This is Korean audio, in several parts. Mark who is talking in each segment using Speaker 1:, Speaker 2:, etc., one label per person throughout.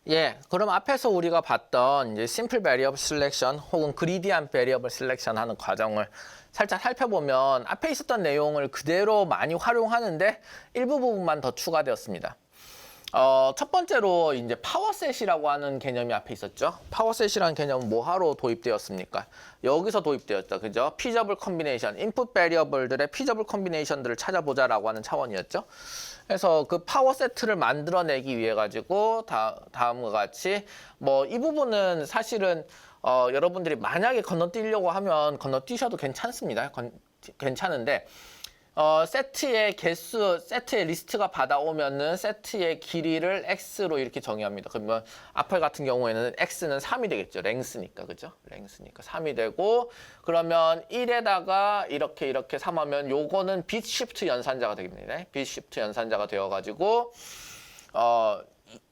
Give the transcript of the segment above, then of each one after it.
Speaker 1: 예, 그럼 앞에서 우리가 봤던 이제 심플 베리어블 셀렉션 혹은 그리디한 베리어블 셀렉션 하는 과정을 살짝 살펴보면 앞에 있었던 내용을 그대로 많이 활용하는데 일부 부분만 더 추가되었습니다. 첫 번째로 이제 파워셋이라고 하는 개념이 앞에 있었죠. 파워셋이라는 개념은 뭐하러 도입되었습니까? 여기서 도입되었다. 그죠? 피저블 컨비네이션, 인풋 베리어블들의 피저블 컨비네이션들을 찾아보자라고 하는 차원이었죠. 그래서 그 파워세트를 만들어내기 위해 가지고 다음과 같이 뭐 이 부분은 사실은 여러분들이 만약에 건너뛰려고 하면 건너뛰셔도 괜찮습니다. 괜찮은데 세트의 개수, 세트의 리스트가 받아오면은 세트의 길이를 x로 이렇게 정의합니다. 그러면 앞에 같은 경우에는 x는 3이 되겠죠. 랭스니까, 그죠? 랭스니까 3이 되고, 그러면 1에다가 이렇게 3하면 요거는 빗 시프트 연산자가 되겠습니다. 빗 시프트 연산자가 되어가지고,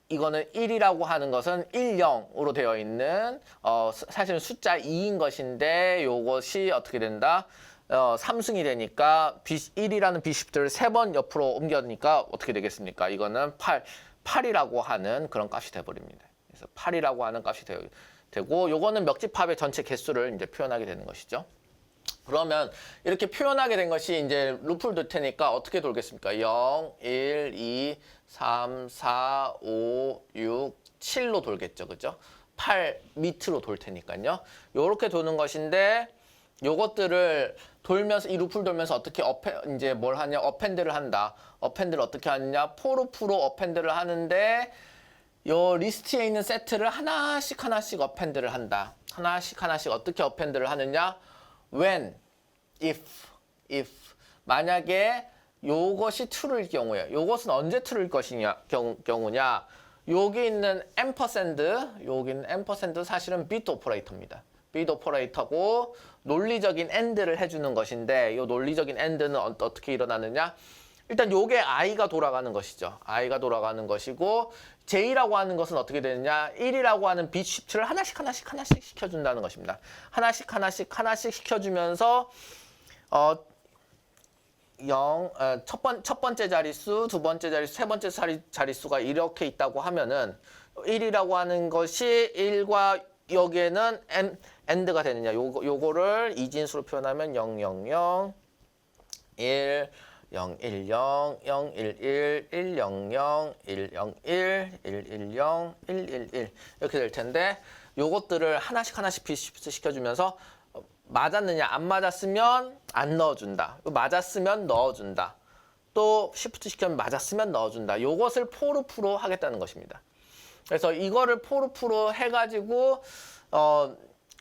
Speaker 1: 이거는 1이라고 하는 것은 1, 0으로 되어 있는, 사실은 숫자 2인 것인데, 요것이 어떻게 된다? 3승이 되니까 1이라는 비시프트를 3번 옆으로 옮겨니까 어떻게 되겠습니까? 이거는 8이라고 하는 그런 값이 돼버립니다. 그래서 8이라고 하는 값이 되고 요거는 멱집합의 전체 개수를 이제 표현하게 되는 것이죠. 그러면 이렇게 표현하게 된 것이 이제 루프를 돌 테니까 어떻게 돌겠습니까? 0, 1, 2, 3, 4, 5, 6, 7로 돌겠죠. 그죠? 8 밑으로 돌 테니까요. 요렇게 도는 것인데 요것들을 돌면서 이 루프를 돌면서 어떻게 이제 뭘 하냐? 어펜드를 한다. 어펜드를 어떻게 하느냐? 포루프로 어펜드를 하는데 요 리스트에 있는 세트를 하나씩 어펜드를 한다. 하나씩 어떻게 어펜드를 하느냐? when, if 만약에 요것이 true일 경우에 요것은 언제 true일 경우냐? 여기 있는 앰퍼샌드, 여기 있는 앰퍼샌드 사실은 bit 오퍼레이터입니다. bit 오퍼레이터고 논리적인 AND를 해주는 것인데 이 논리적인 AND는 어떻게 일어나느냐? 일단 요게 i가 돌아가는 것이죠. i가 돌아가는 것이고 j라고 하는 것은 어떻게 되느냐? 1이라고 하는 bit 시프트를 하나씩 시켜준다는 것입니다. 하나씩 시켜주면서 첫 번째 자릿수, 두 번째 자릿수, 세 번째 자릿수가 이렇게 있다고 하면은 1이라고 하는 것이 1과 여기에는 AND가 되느냐. 요거를 이진수로 표현하면 0, 0, 0, 1, 0, 1, 0, 0, 1, 1, 1, 0, 0, 1, 0, 1, 1, 1, 0, 1, 1, 1 이렇게 될 텐데 요것들을 하나씩 비시프트 시켜주면서 맞았느냐 안 맞았으면 안 넣어준다. 맞았으면 넣어준다. 또 시프트 시키면 맞았으면 넣어준다. 요것을 포루프로 하겠다는 것입니다. 그래서 이거를 포루프로 해가지고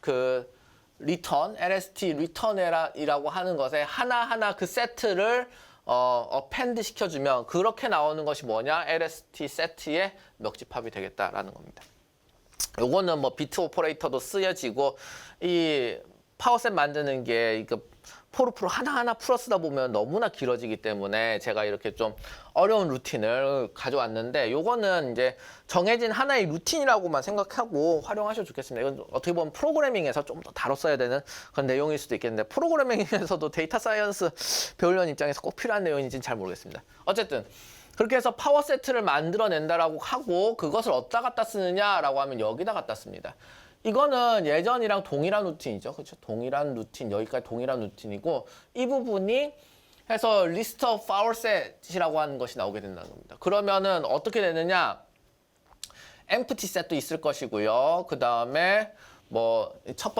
Speaker 1: 그 리턴, LST 리턴이라고 하는 것에 하나하나 그 세트를 어펜드 시켜주면 그렇게 나오는 것이 뭐냐? LST 세트의 멱집합이 되겠다라는 겁니다. 요거는 뭐 비트 오퍼레이터도 쓰여지고 이 파워셋 만드는 게 이거 포루프로 하나하나 풀어 쓰다 보면 너무나 길어지기 때문에 제가 이렇게 좀 어려운 루틴을 가져왔는데 요거는 이제 정해진 하나의 루틴이라고만 생각하고 활용하셔도 좋겠습니다. 이건 어떻게 보면 프로그래밍에서 좀 더 다뤘어야 되는 그런 내용일 수도 있겠는데 프로그래밍에서도 데이터 사이언스 배우려는 입장에서 꼭 필요한 내용인지는 잘 모르겠습니다. 어쨌든 그렇게 해서 파워세트를 만들어낸다라고 하고 그것을 어디다 갖다 쓰느냐라고 하면 여기다 갖다 씁니다. 이거는 예전이랑 동일한 루틴이죠. 그렇죠? 동일한 루틴, 여기까지 동일한 루틴이고 이 부분이 해서 리스트 오브 파워셋이라고 하는 것이 나오게 된다는 겁니다. 그러면은 어떻게 되느냐? empty set도 있을 것이고요. 그 다음에 뭐 첫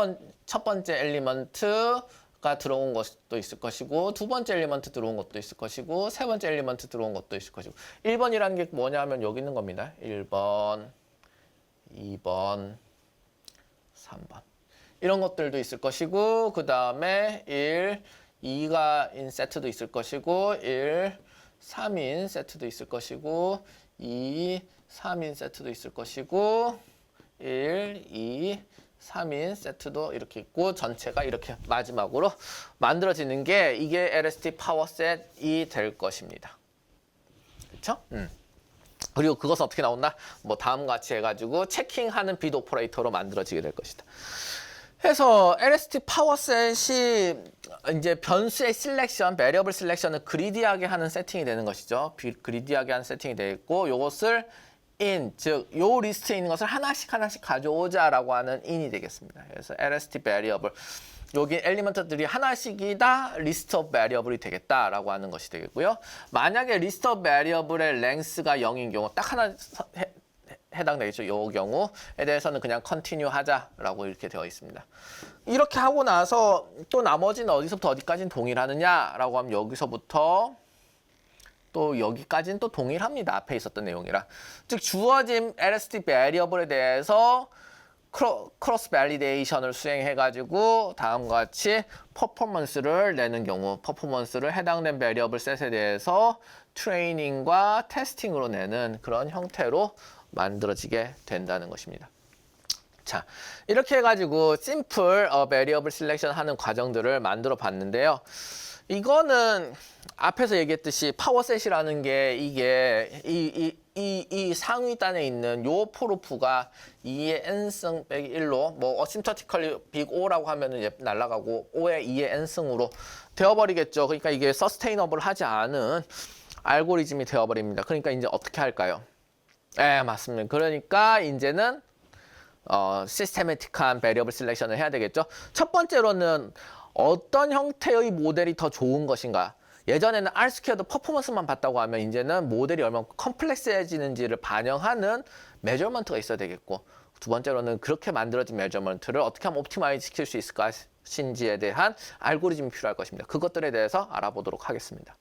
Speaker 1: 번째 엘리먼트가 들어온 것도 있을 것이고 두 번째 엘리먼트 들어온 것도 있을 것이고 세 번째 엘리먼트 들어온 것도 있을 것이고 1번이라는 게 뭐냐 하면 여기 있는 겁니다. 1번, 2번, 3번 이런 것들도 있을 것이고 그 다음에 1, 2가인 세트도 있을 것이고 1, 3인 세트도 있을 것이고 2, 3인 세트도 있을 것이고 1, 2, 3인 세트도 이렇게 있고 전체가 이렇게 마지막으로 만들어지는 게 이게 LST 파워셋이 될 것입니다. 그렇죠? 그리고 그것은 어떻게 나온다? 뭐 다음과 같이 해가지고 체킹하는 빗 오퍼레이터로 만들어지게 될 것이다. 해서 LST 파워셋이 이제 변수의 셀렉션, 베리어블 셀렉션을 그리디하게 하는 세팅이 되는 것이죠. 그리디하게 하는 세팅이 되어 있고 이것을 in, 즉 요 리스트에 있는 것을 하나씩 가져오자라고 하는 in이 되겠습니다. 그래서 LST variable, 여기 엘리먼트들이 하나씩이다 리스트 오브 베리어블이 되겠다라고 하는 것이 되겠고요. 만약에 리스트 오브 베리어블의 랭스가 0인 경우 딱 하나 해당되겠죠. 이 경우에 대해서는 그냥 컨티뉴 하자라고 이렇게 되어 있습니다. 이렇게 하고 나서 또 나머지는 어디서부터 어디까지는 동일하느냐라고 하면 여기서부터 또 여기까지는 또 동일합니다. 앞에 있었던 내용이랑. 즉 주어진 LST 베리어블에 대해서 크로스 밸리데이션을 수행해가지고 다음과 같이 퍼포먼스를 내는 경우, 퍼포먼스를 해당된 베리어블 셋에 대해서 트레이닝과 테스팅으로 내는 그런 형태로 만들어지게 된다는 것입니다. 자, 이렇게 해가지고 심플 베리어블 셀렉션 하는 과정들을 만들어 봤는데요. 이거는 앞에서 얘기했듯이 파워셋이라는 게 이게 이 상위 단에 있는 요 포로프가 2의 n승 빼기 1로 뭐 어심터티컬리 빅 O라고 하면은 이제 날아가고 5의 2의 n승으로 되어버리겠죠. 그러니까 이게 서스테이너블 하지 않은 알고리즘이 되어버립니다. 그러니까 이제 어떻게 할까요? 네, 맞습니다. 그러니까 이제는 시스테매틱한 베리어블 셀렉션을 해야 되겠죠. 첫 번째로는 어떤 형태의 모델이 더 좋은 것인가. 예전에는 R-스퀘어드 퍼포먼스만 봤다고 하면 이제는 모델이 얼마나 컴플렉스해지는지를 반영하는 메저먼트가 있어야 되겠고, 두 번째로는 그렇게 만들어진 메저먼트를 어떻게 하면 옵티마이즈 시킬 수 있을 것인지에 대한 알고리즘이 필요할 것입니다. 그것들에 대해서 알아보도록 하겠습니다.